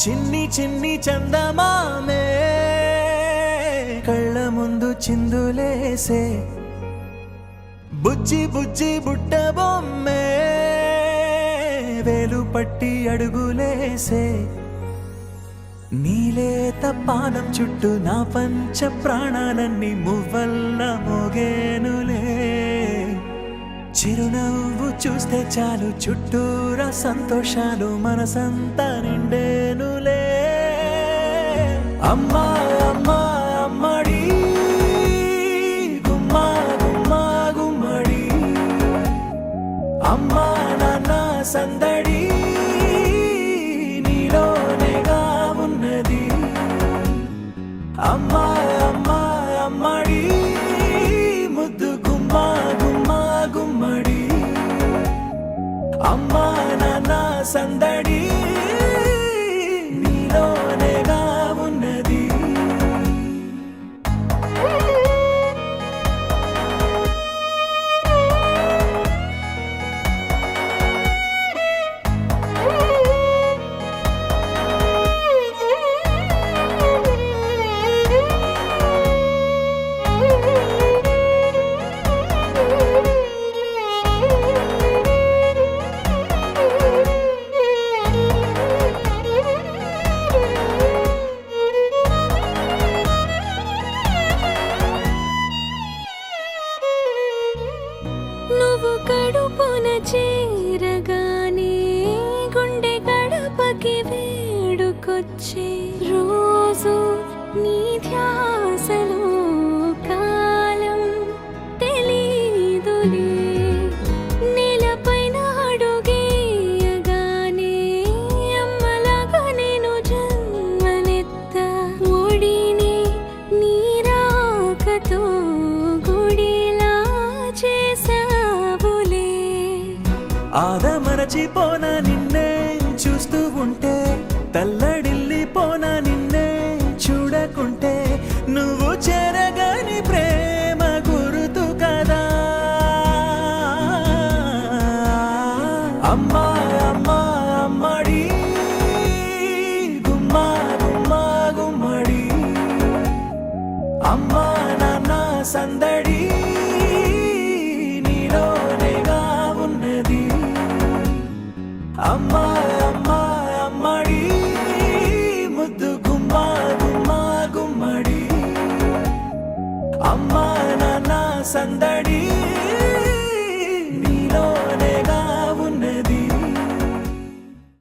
చిన్ని చిన్ని చందమామే కళ్ళ ముందు చిందులేసే బుజ్జి బుజ్జి బుట్ట బొమ్మే వేలు పట్టి అడుగులేసే నీలేత పానం చుట్టూ నా పంచ ప్రాణాలన్నీ మువ్వల్ల మోగేనులే చిరునవ్వు చూస్తే చాలు చుట్టూరా సంతోషాలు మనసంతా నిండేనులే అమ్మా అమ్మా అమ్మడి గుమ్మా గుమ్మా గుమ్మడి అమ్మా నాన్న సందడి నీలోనేగా ఉన్నది అమ్మా అమ్మా అమ్మడి ముద్దు గుమ్మా గుమ్మా గుమ్మడి అమ్మా నాన్న సందడి నీలోనేగా ఉన్నది నువ్వు కడుపున చేరగానే గుండె గడపకి వేడుకొచ్చే రోజు నీ ధ్యాసలో కాలం తెలీదులే నేలపైన అడుగేయగానే అమ్మలాగా నేను జన్మనెత్త ఒడిని నీ రాకతో గుడిలా చేసావులే ఆదమరచిపో